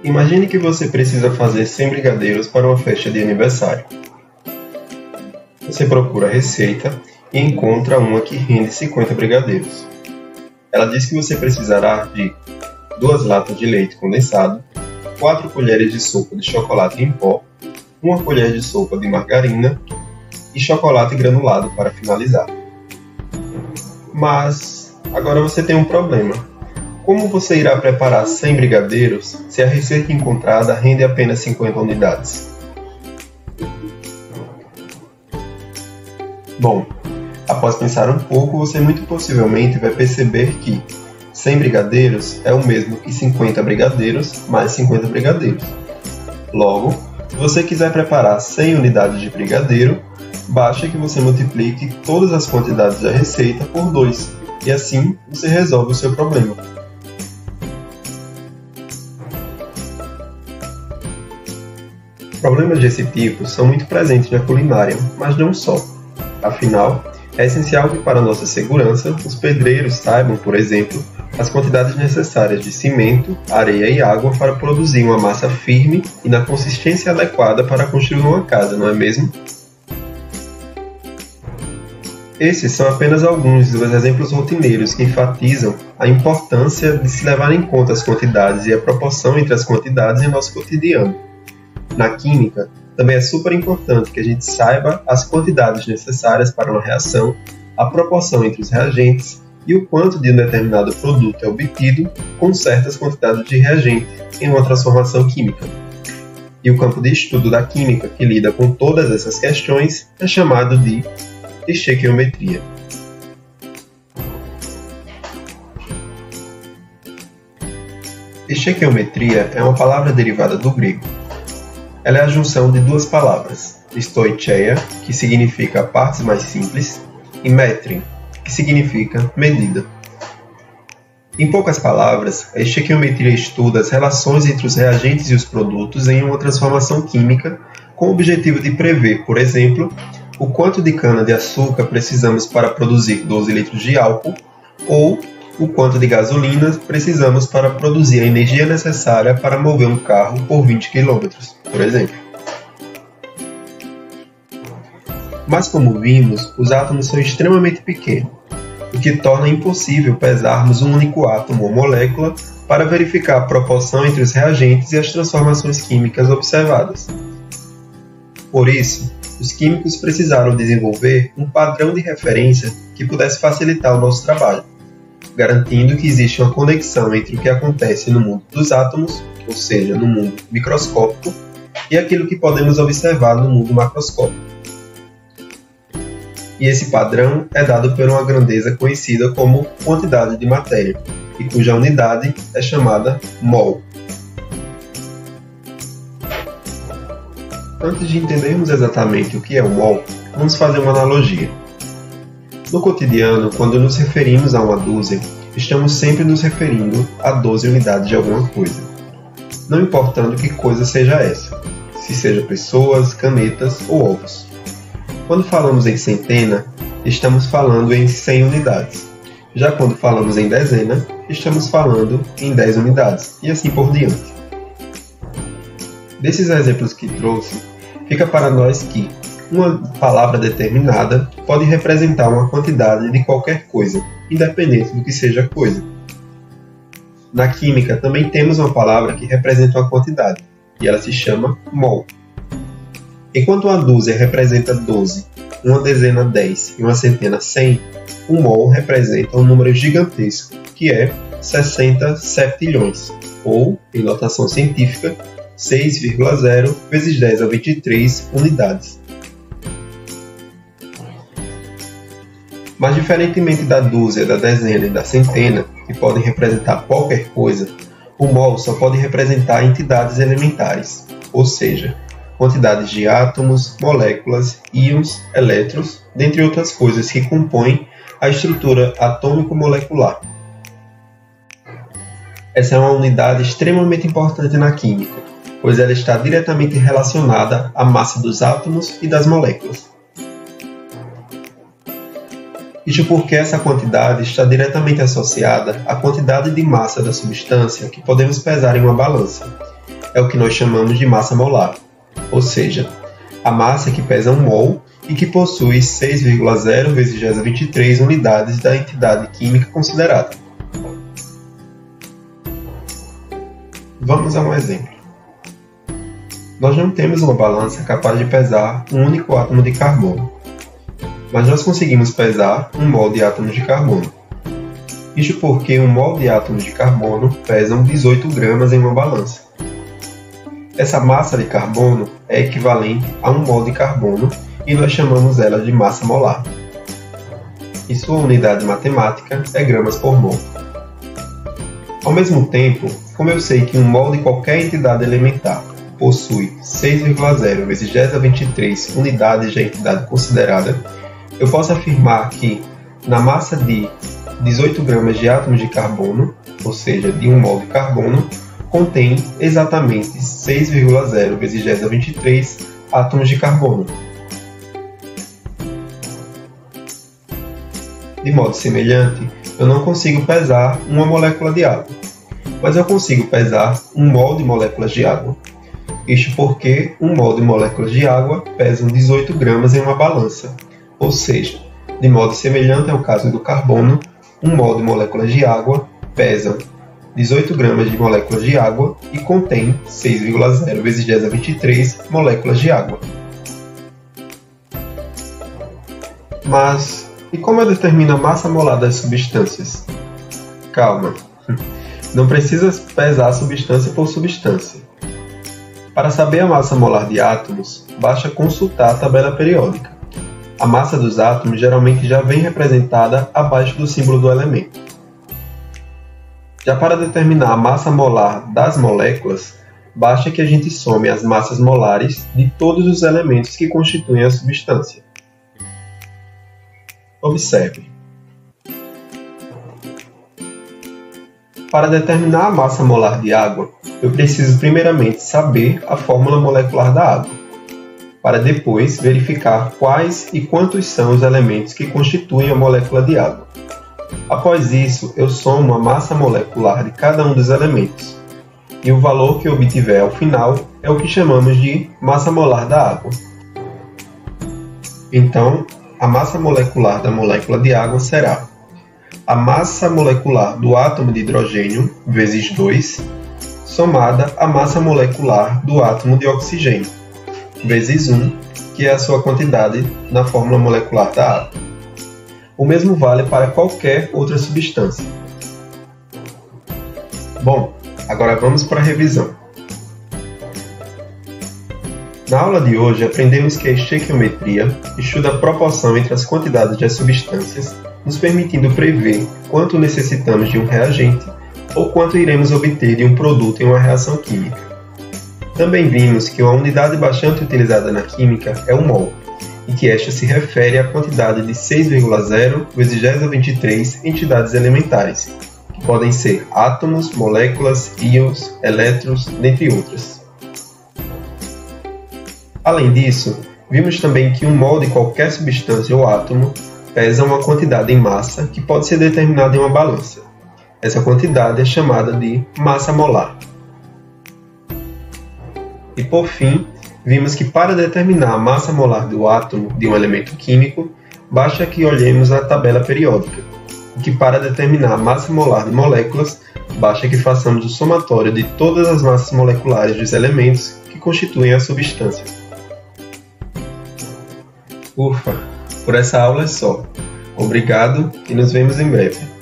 Imagine que você precisa fazer 100 brigadeiros para uma festa de aniversário. Você procura a receita e encontra uma que rende 50 brigadeiros. Ela diz que você precisará de 2 latas de leite condensado, 4 colheres de sopa de chocolate em pó, 1 colher de sopa de margarina e chocolate granulado para finalizar. Mas agora você tem um problema. Como você irá preparar 100 brigadeiros se a receita encontrada rende apenas 50 unidades? Bom, após pensar um pouco, você muito possivelmente vai perceber que 100 brigadeiros é o mesmo que 50 brigadeiros mais 50 brigadeiros. Logo, se você quiser preparar 100 unidades de brigadeiro, basta que você multiplique todas as quantidades da receita por 2, e assim você resolve o seu problema. Problemas desse tipo são muito presentes na culinária, mas não só. Afinal, é essencial que para nossa segurança, os pedreiros saibam, por exemplo, as quantidades necessárias de cimento, areia e água para produzir uma massa firme e na consistência adequada para construir uma casa, não é mesmo? Esses são apenas alguns dos exemplos rotineiros que enfatizam a importância de se levar em conta as quantidades e a proporção entre as quantidades em nosso cotidiano. Na química, também é super importante que a gente saiba as quantidades necessárias para uma reação, a proporção entre os reagentes e o quanto de um determinado produto é obtido com certas quantidades de reagente em uma transformação química. E o campo de estudo da química que lida com todas essas questões é chamado de estequiometria. Estequiometria é uma palavra derivada do grego. Ela é a junção de 2 palavras, stoicheia, que significa partes mais simples, e metrin, que significa medida. Em poucas palavras, a estequiometria estuda as relações entre os reagentes e os produtos em uma transformação química com o objetivo de prever, por exemplo, o quanto de cana-de-açúcar precisamos para produzir 12 litros de álcool ou o quanto de gasolina precisamos para produzir a energia necessária para mover um carro por 20 km, por exemplo. Mas como vimos, os átomos são extremamente pequenos, o que torna impossível pesarmos um único átomo ou molécula para verificar a proporção entre os reagentes e as transformações químicas observadas. Por isso, os químicos precisaram desenvolver um padrão de referência que pudesse facilitar o nosso trabalho, garantindo que existe uma conexão entre o que acontece no mundo dos átomos, ou seja, no mundo microscópico, e aquilo que podemos observar no mundo macroscópico. E esse padrão é dado por uma grandeza conhecida como quantidade de matéria, e cuja unidade é chamada mol. Antes de entendermos exatamente o que é o mol, vamos fazer uma analogia. No cotidiano, quando nos referimos a uma dúzia, estamos sempre nos referindo a 12 unidades de alguma coisa, não importando que coisa seja essa, se seja pessoas, canetas ou ovos. Quando falamos em centena, estamos falando em 100 unidades. Já quando falamos em dezena, estamos falando em 10 unidades, e assim por diante. Desses exemplos que trouxe, fica para nós que uma palavra determinada pode representar uma quantidade de qualquer coisa, independente do que seja a coisa. Na química também temos uma palavra que representa uma quantidade, e ela se chama mol. Enquanto uma dúzia representa 12, uma dezena 10 e uma centena 100, o mol representa um número gigantesco, que é 60 septilhões, ou, em notação científica, 6,0 vezes 10 a 23 unidades. Mas diferentemente da dúzia, da dezena e da centena, que podem representar qualquer coisa, o mol só pode representar entidades elementares, ou seja, quantidades de átomos, moléculas, íons, elétrons, dentre outras coisas que compõem a estrutura atômico-molecular. Essa é uma unidade extremamente importante na química, pois ela está diretamente relacionada à massa dos átomos e das moléculas. Isto porque essa quantidade está diretamente associada à quantidade de massa da substância que podemos pesar em uma balança, é o que nós chamamos de massa molar, ou seja, a massa que pesa 1 mol e que possui 6,0 vezes 10^23 unidades da entidade química considerada. Vamos a um exemplo. Nós não temos uma balança capaz de pesar um único átomo de carbono, mas nós conseguimos pesar 1 mol de átomos de carbono. Isto porque 1 mol de átomos de carbono pesam 18 gramas em uma balança. Essa massa de carbono é equivalente a 1 mol de carbono e nós chamamos ela de massa molar. E sua unidade matemática é gramas por mol. Ao mesmo tempo, como eu sei que 1 mol de qualquer entidade elementar possui 6,0 vezes 10^23 unidades da entidade considerada, eu posso afirmar que na massa de 18 gramas de átomos de carbono, ou seja, de 1 mol de carbono, contém exatamente 6,0 vezes 10^23 átomos de carbono. De modo semelhante, eu não consigo pesar uma molécula de água, mas eu consigo pesar 1 mol de moléculas de água. Isto porque 1 mol de moléculas de água pesam 18 gramas em uma balança, ou seja, de modo semelhante ao caso do carbono, 1 mol de moléculas de água pesam 18 gramas de moléculas de água e contém 6,0 vezes 10^23 moléculas de água. Mas, e como eu determino a massa molar das substâncias? Calma, não precisa pesar substância por substância. Para saber a massa molar de átomos, basta consultar a tabela periódica. A massa dos átomos geralmente já vem representada abaixo do símbolo do elemento. Já para determinar a massa molar das moléculas, basta que a gente some as massas molares de todos os elementos que constituem a substância. Observe. Para determinar a massa molar de água, eu preciso primeiramente saber a fórmula molecular da água, para depois verificar quais e quantos são os elementos que constituem a molécula de água. Após isso, eu somo a massa molecular de cada um dos elementos, e o valor que eu obtiver ao final é o que chamamos de massa molar da água. Então, a massa molecular da molécula de água será a massa molecular do átomo de hidrogênio vezes 2, somada à massa molecular do átomo de oxigênio, vezes 1, que é a sua quantidade na fórmula molecular da água. O mesmo vale para qualquer outra substância. Bom, agora vamos para a revisão. Na aula de hoje aprendemos que a estequiometria estuda a proporção entre as quantidades das substâncias, nos permitindo prever quanto necessitamos de um reagente ou quanto iremos obter de um produto em uma reação química. Também vimos que uma unidade bastante utilizada na química é o mol, e que esta se refere à quantidade de 6,0 vezes 10^23 entidades elementares, que podem ser átomos, moléculas, íons, elétrons, dentre outras. Além disso, vimos também que 1 mol de qualquer substância ou átomo pesa uma quantidade em massa que pode ser determinada em uma balança. Essa quantidade é chamada de massa molar. E por fim, vimos que para determinar a massa molar do átomo de um elemento químico, basta que olhemos a tabela periódica, e que para determinar a massa molar de moléculas, basta que façamos o somatório de todas as massas moleculares dos elementos que constituem a substância. Ufa, por essa aula é só. Obrigado e nos vemos em breve.